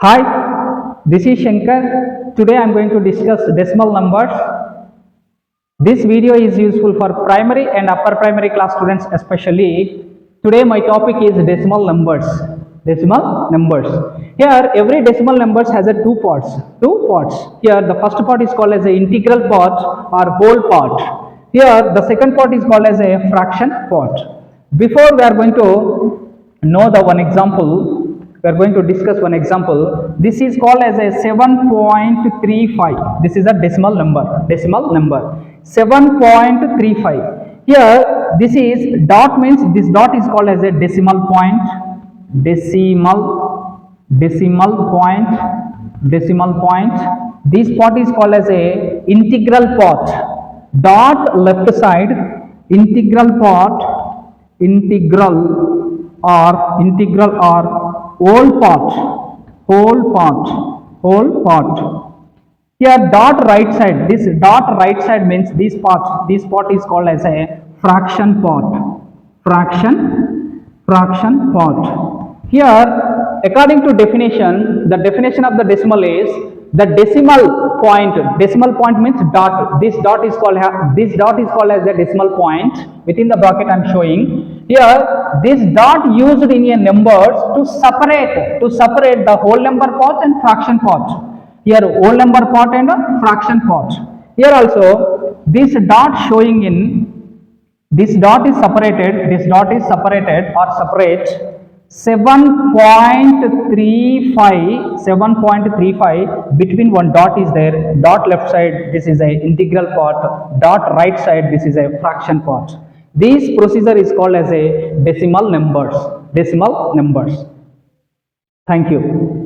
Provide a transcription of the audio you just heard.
Hi, this is Shankar. Today I am going to discuss decimal numbers. This video is useful for primary and upper primary class students especially. Today my topic is decimal numbers. Decimal numbers. Here every decimal numbers has a two parts. Two parts. Here the first part is called as a integral part or whole part. Here the second part is called as a fraction part. Before we are going to know the one example, we are going to discuss one example. This is called as a 7.35. This is a decimal number. 7.35. Here this is dot, means this dot is called as a decimal point. Decimal point. This part is called as a integral part. Dot left side, integral part, integral or whole part. Here dot right side, this dot right side means this part is called as a fraction part. Fraction part. Here according to definition, the definition of the decimal is the decimal point. Decimal point means dot. This dot is called as a decimal point. Within the bracket I am showing here, this dot used in a numbers to separate the whole number part and fraction part. Here whole number part and fraction part. Here also this dot showing in, this dot is separated or separate 7.35. Between one dot is there. Dot left side, this is a integral part. Dot right side, this is a fraction part. This procedure is called as a decimal numbers. Thank you.